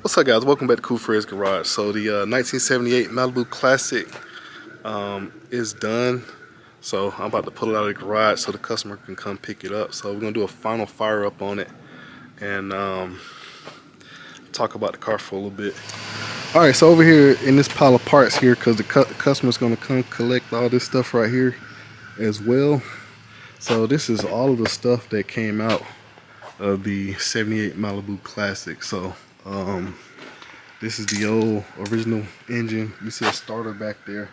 What's up, guys? Welcome back to Cool Fred's Garage. So the 1978 Malibu Classic is done. So I'm about to pull it out of the garage so the customer can come pick it up. So we're gonna do a final fire up on it and talk about the car for a little bit. All right, so over here in this pile of parts here, because the customer's gonna come collect all this stuff right here as well. So this is all of the stuff that came out of the 78 Malibu Classic. So this is the old original engine. You see a starter back there.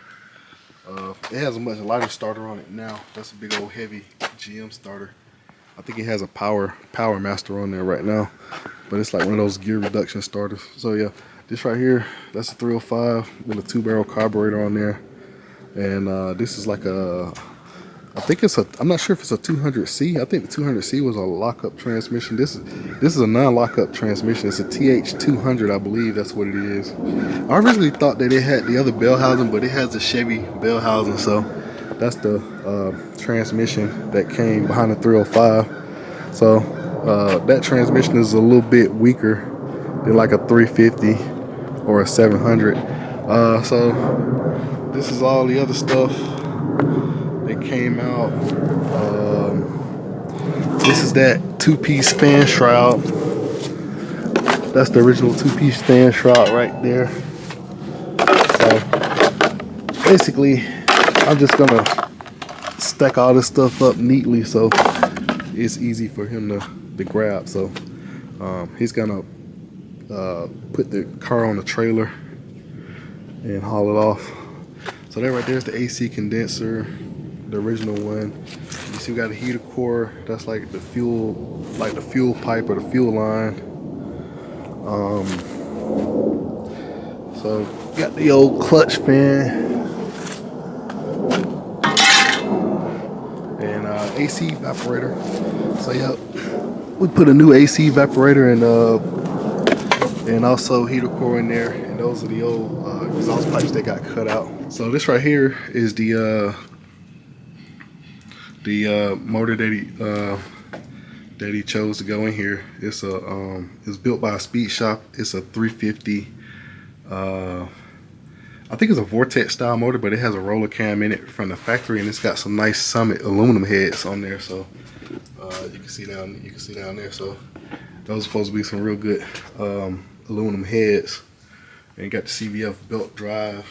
It has a much lighter starter on it now. That's a big old heavy GM starter. I think it has a power master on there right now, but it's like one of those gear reduction starters. So yeah, this right here, that's a 305 with a 2-barrel carburetor on there. And this is like a, I'm not sure if it's a 200C. I think the 200C was a lockup transmission. This is a non-lockup transmission. It's a TH200, I believe that's what it is. I originally thought that it had the other bell housing, but it has the Chevy bell housing. So that's the transmission that came behind the 305. So that transmission is a little bit weaker than like a 350 or a 700. So this is all the other stuff that came out. This is that 2-piece fan shroud. That's the original 2-piece fan shroud right there. So basically, I'm just gonna stack all this stuff up neatly so it's easy for him to grab. So he's gonna put the car on the trailer and haul it off. So that right there is the AC condenser, the original one. You see we got a heater core. That's like the fuel pipe or the fuel line. So got the old clutch fan and AC evaporator. So yeah, we put a new AC evaporator and also heater core in there. And those are the old exhaust pipes that got cut out. So this right here is the motor that he chose to go in here. It's built by a speed shop. It's a 350. I think it's a Vortex style motor, but it has a roller cam in it from the factory, and it's got some nice Summit aluminum heads on there. So you can see down there. So those are supposed to be some real good aluminum heads. And got the CVF belt drive.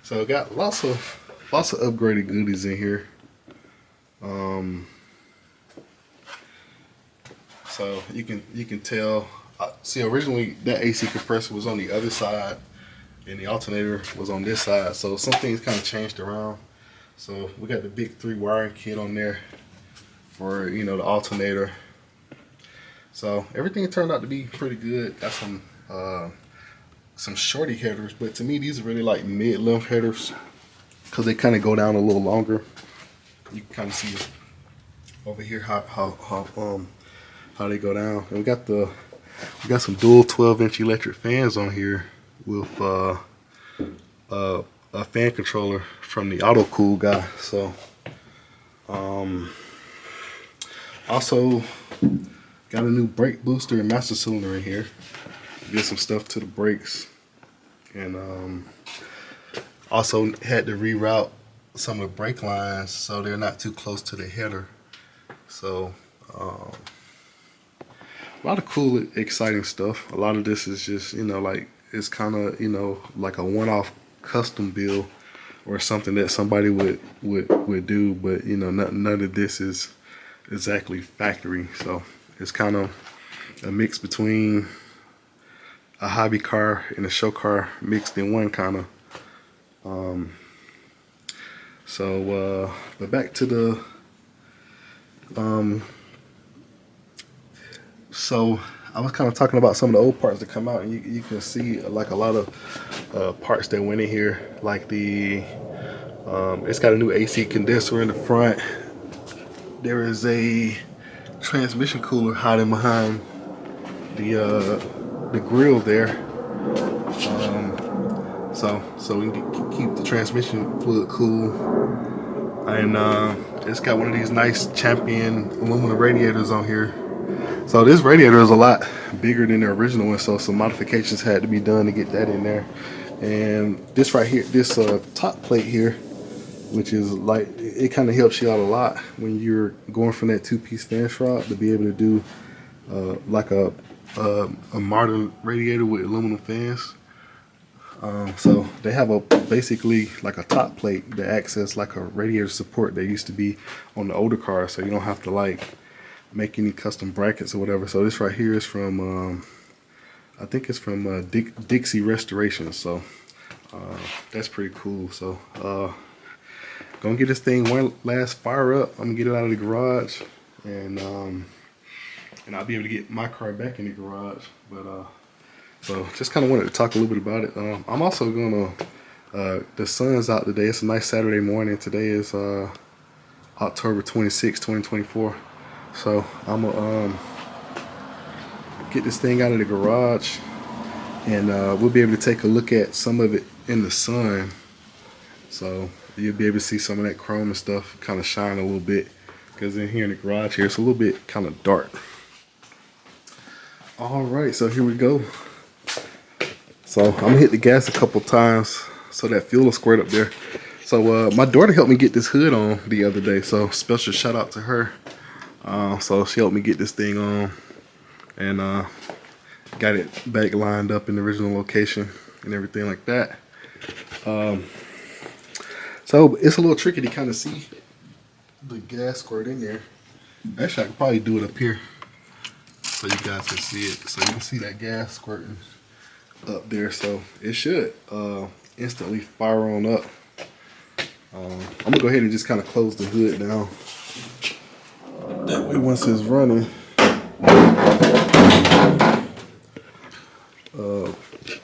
So it got lots of upgraded goodies in here. So you can tell. See, originally that AC compressor was on the other side, and the alternator was on this side. So some things kind of changed around. So we got the big 3 wiring kit on there for the alternator. So everything turned out to be pretty good. Got some shorty headers, but to me these are really like mid-length headers because they kind of go down a little longer. You can kind of see over here how they go down. And we got some dual 12-inch electric fans on here with a fan controller from the Auto Cool guy. So also got a new brake booster and master cylinder in here. Get some stuff to the brakes, and also had to reroute some of the brake lines so they're not too close to the header. So a lot of cool, exciting stuff. A lot of this is just like it's kind of like a one-off custom build or something that somebody would do, but none of this is exactly factory. So it's kind of a mix between a hobby car and a show car mixed in one kind of. But back to the so I was kind of talking about some of the old parts that come out, and you can see like a lot of parts that went in here, like the it's got a new AC condenser in the front. There is a transmission cooler hiding behind the grill there, so we can keep the transmission fluid cool. And it's got one of these nice Champion aluminum radiators on here So this radiator is a lot bigger than the original one, so some modifications had to be done to get that in there. And this right here, this top plate here, which is like, it kind of helps you out a lot when you're going from that two-piece fan shroud to be able to do like a modern radiator with aluminum fans. So they have a basically like a top plate that acts as like a radiator support that used to be on the older cars, so you don't have to like make any custom brackets or whatever. So this right here is from I think it's from Dixie Restoration. So that's pretty cool. So gonna get this thing one last fire up. I'm gonna get it out of the garage, and I'll be able to get my car back in the garage. But so just kind of wanted to talk a little bit about it. I'm also gonna the sun's out today. It's a nice Saturday morning. Today is October 26, 2024. So I'm gonna get this thing out of the garage, and we'll be able to take a look at some of it in the sun. So you'll be able to see some of that chrome and stuff kind of shine a little bit, because in here in the garage here, it's a little bit kind of dark. All right, so here we go. So I'm gonna hit the gas a couple times so that fuel will squirt up there. So my daughter helped me get this hood on the other day, so special shout out to her. So she helped me get this thing on, and got it back lined up in the original location and everything like that. So it's a little tricky to kind of see the gas squirt in there. Actually, I could probably do it up here so you guys can see it. So you can see that gas squirting up there. So it should instantly fire on up. I'm gonna go ahead and just kind of close the hood down. That way, once it's running,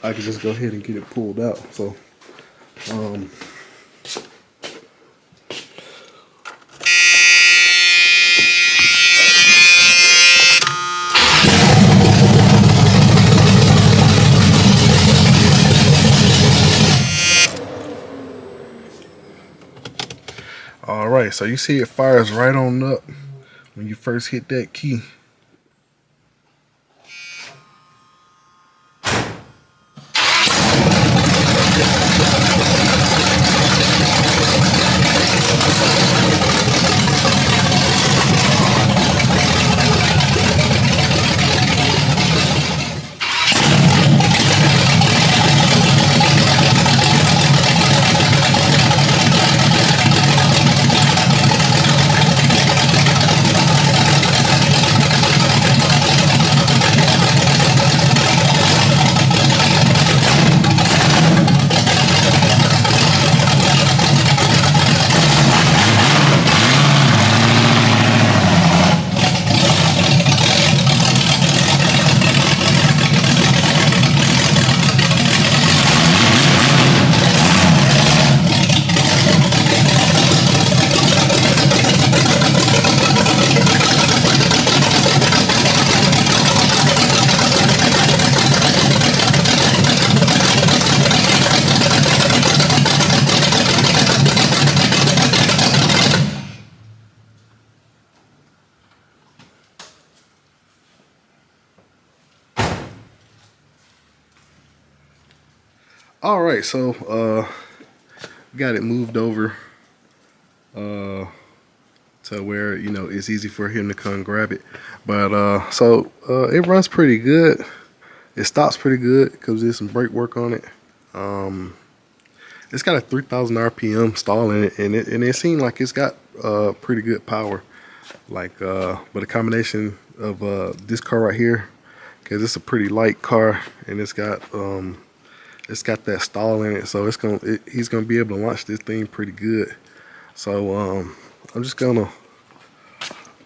I can just go ahead and get it pulled out. So all right, so you see it fires right on up when you first hit that key. All right, so got it moved over to where, you know, it's easy for him to come grab it. But it runs pretty good. It stops pretty good because there's some brake work on it. It's got a 3,000 RPM stall in it, and it seemed like it's got pretty good power. Like, but a combination of this car right here, because it's a pretty light car, and it's got that stall in it, so he's gonna be able to launch this thing pretty good. So I'm just gonna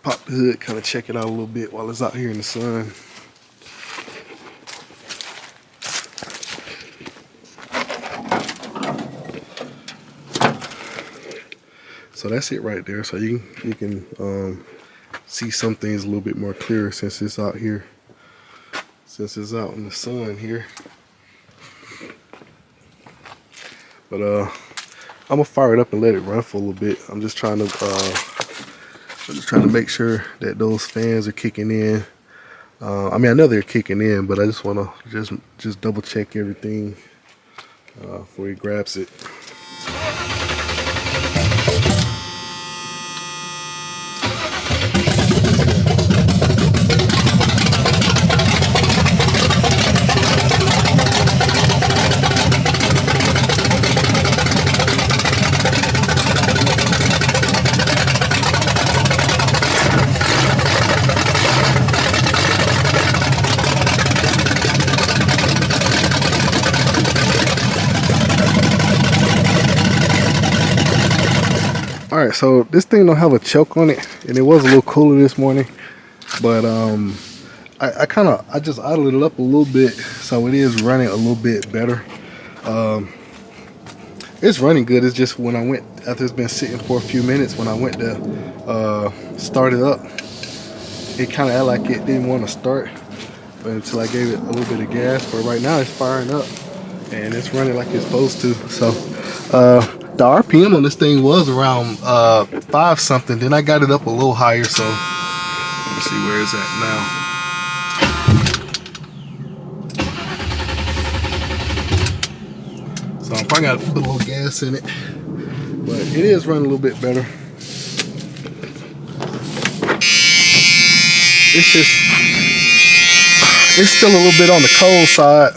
pop the hood, kind of check it out a little bit while it's out here in the sun. So that's it right there. So you can see some things a little bit more clear since it's out here, since it's out in the sun here. But I'm gonna fire it up and let it run for a little bit. I'm just trying to make sure that those fans are kicking in I mean, I know they're kicking in, but I just want to just double check everything before he grabs it. All right, so this thing don't have a choke on it, and it was a little cooler this morning, but I just idled it up a little bit, so it is running a little bit better. It's running good. It's just when I went after it's been sitting for a few minutes, when I went to start it up, it kind of acted like it didn't want to start, but until I gave it a little bit of gas. But right now it's firing up and it's running like it's supposed to. So the RPM on this thing was around 5 something. Then I got it up a little higher. So let's see where it's at now. So I probably got to put a little gas in it, but it is running a little bit better. It's still a little bit on the cold side.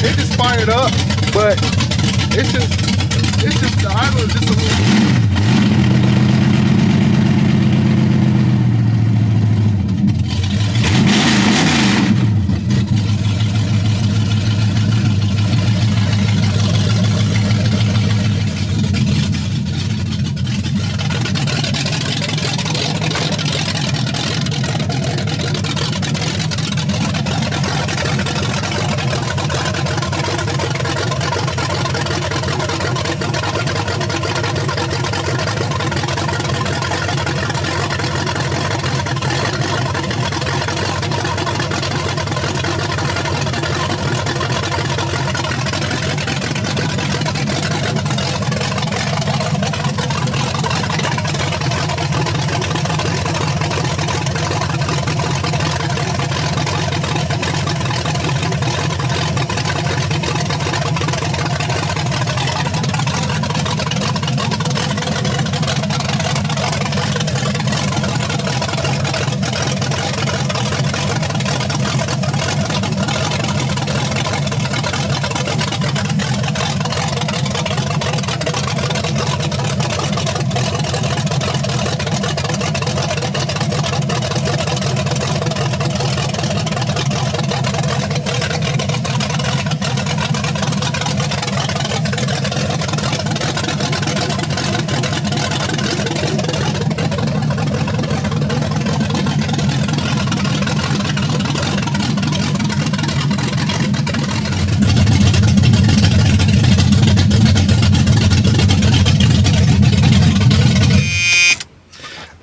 It just fired up, but it's just the idle is just a little.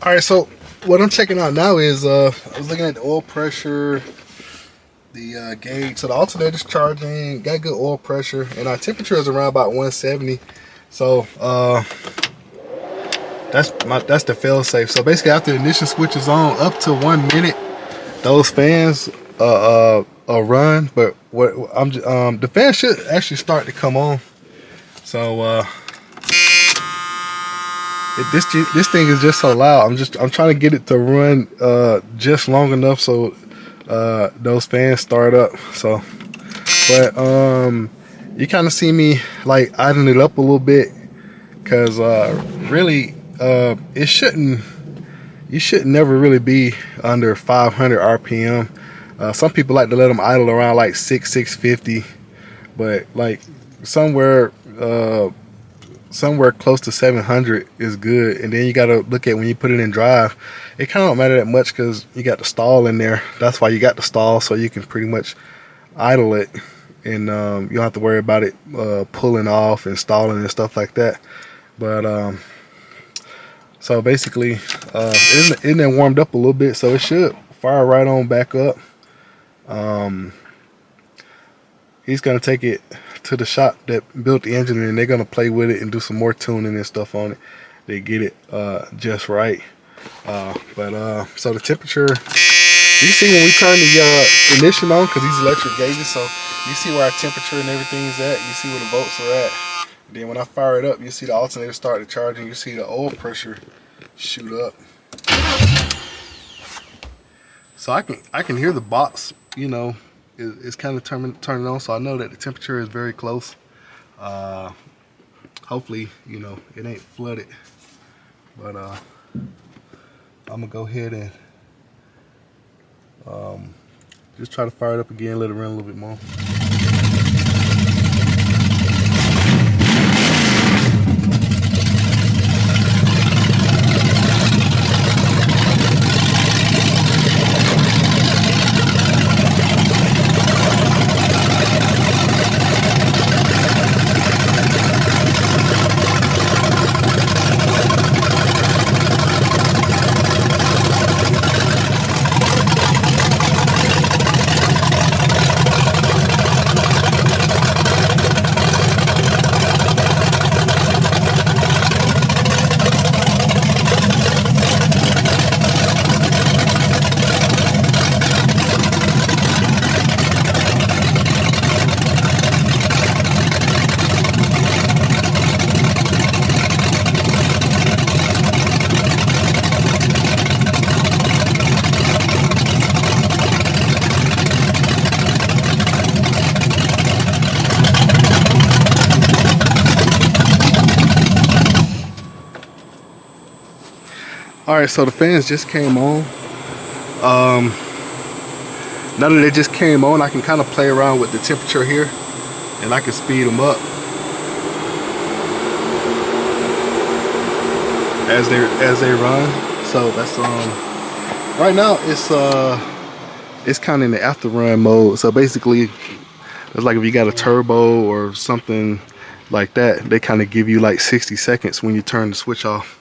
All right, so what I'm checking out now is I was looking at the oil pressure, the gauge. So the alternator's charging, got good oil pressure, and our temperature is around about 170. So that's the fail safe. So basically, after the ignition switch is on, up to 1 minute, those fans run. But what the fan should actually start to come on. So this thing is just so loud. I'm trying to get it to run just long enough so those fans start up. So, but you kind of see me like idling it up a little bit, because really you should never really be under 500 RPM. Some people like to let them idle around like 650, but like somewhere close to 700 is good. And then you got to look at when you put it in drive, it kind of don't matter that much because you got the stall in there. That's why you got the stall, so you can pretty much idle it, and you don't have to worry about it pulling off and stalling and stuff like that. But So basically, isn't it warmed up a little bit, so it should fire right on back up. He's gonna take it to the shop that built the engine, and they're gonna play with it and do some more tuning and stuff on it. They get it just right. So the temperature, you see when we turn the ignition on, because these electric gauges, so you see where our temperature and everything's at. You see where the volts are at. Then when I fire it up, you see the alternator start to charge, and you see the oil pressure shoot up. So I can hear the box, you know, is kind of turning on, so I know that the temperature is very close. Hopefully, you know, it ain't flooded, but I'm gonna go ahead and just try to fire it up again, let it run a little bit more. Alright, so the fans just came on. Now that they just came on, I can kind of play around with the temperature here, and I can speed them up as they run. So that's right now it's kind of in the after run mode. So basically, it's like if you got a turbo or something like that, they kind of give you like 60 seconds when you turn the switch off.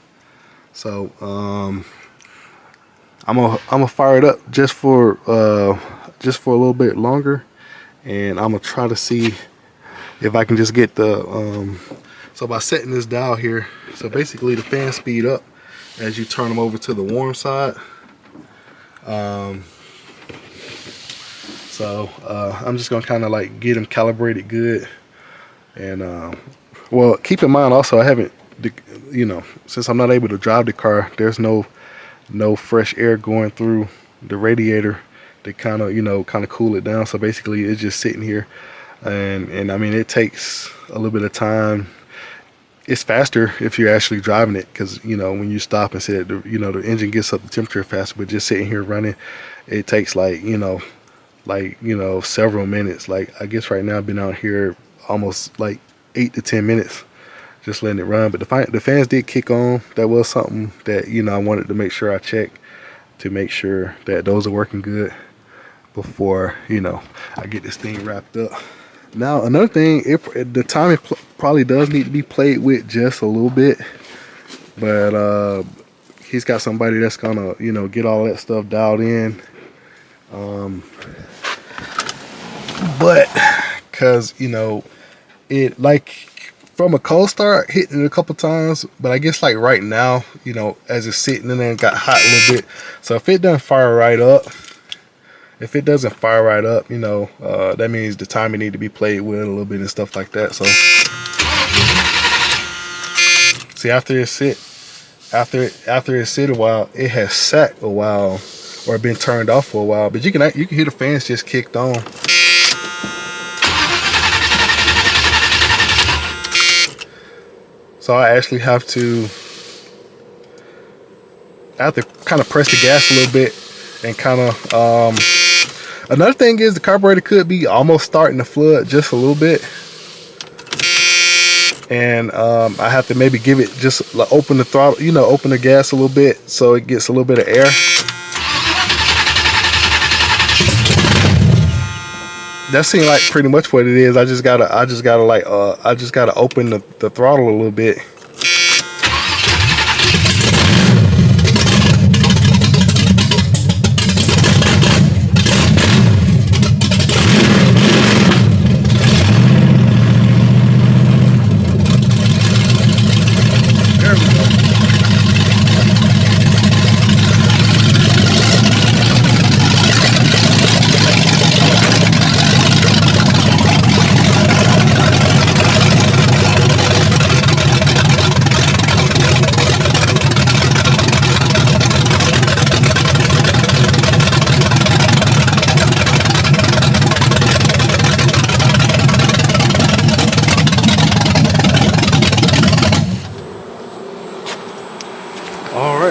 So I'm gonna fire it up just for a little bit longer, and I'm gonna try to see if I can just get the so by setting this dial here, so basically the fans speed up as you turn them over to the warm side. I'm just gonna kind of like get them calibrated good, and well, keep in mind also I haven't, you know, since I'm not able to drive the car, there's no fresh air going through the radiator to kind of cool it down. So basically it's just sitting here, and I mean, it takes a little bit of time. It's faster if you're actually driving it, because you know, when you stop and sit, the engine gets up the temperature faster. But just sitting here running, it takes like several minutes. Like I guess right now I've been out here almost like 8 to 10 minutes just letting it run. But the fans did kick on. That was something that, you know, I wanted to make sure I checked to make sure that those are working good before, you know, I get this thing wrapped up. Now another thing, the timing probably does need to be played with just a little bit, but he's got somebody that's gonna, you know, get all that stuff dialed in. But because, you know, it, like, from a cold start, hitting it a couple times, but I guess like right now, you know, as it's sitting in there, it got hot a little bit. So if it doesn't fire right up, you know, that means the timing need to be played with a little bit and stuff like that. So see, after it sit a while, it has sat a while or been turned off for a while, but you can hear the fans just kicked on. So I actually have to kind of press the gas a little bit and kind of, another thing is the carburetor could be almost starting to flood just a little bit. And I have to maybe give it just like open the throttle, you know, open the gas a little bit so it gets a little bit of air. That seems like pretty much what it is. I just gotta open the throttle a little bit.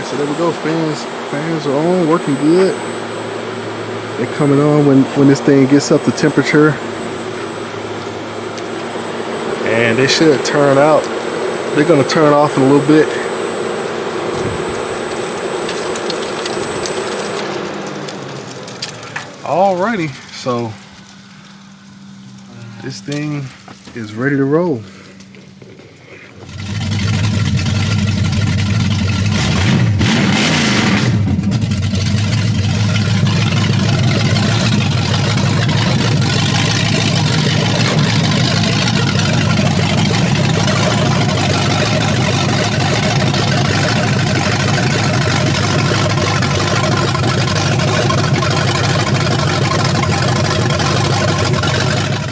So there we go, fans are on, working good. They're coming on when this thing gets up to temperature. And they should turn out. They're gonna turn off in a little bit. Alrighty, so this thing is ready to roll.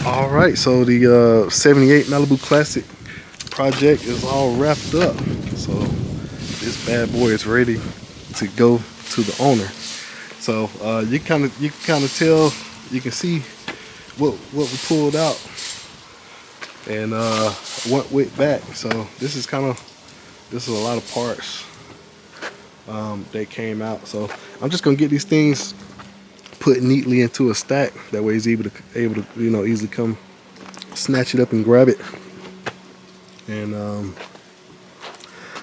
Alright, so the 78 Malibu Classic project is all wrapped up. So this bad boy is ready to go to the owner. So you can kind of tell, you can see what we pulled out and what went back. So this is a lot of parts that came out. So I'm just gonna get these things put neatly into a stack. That way he's able to easily come snatch it up and grab it. And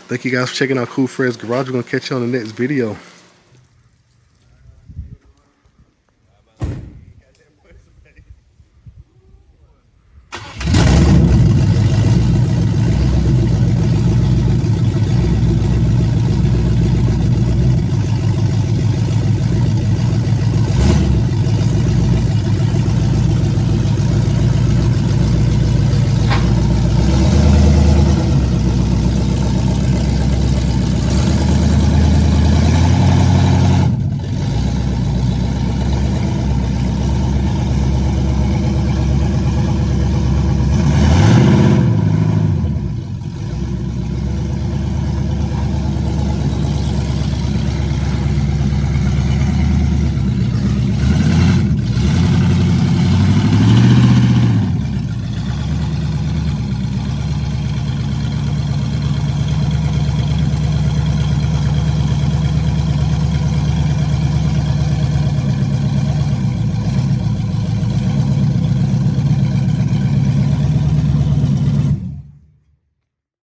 thank you guys for checking out Cool Fred's Garage. We're gonna catch you on the next video.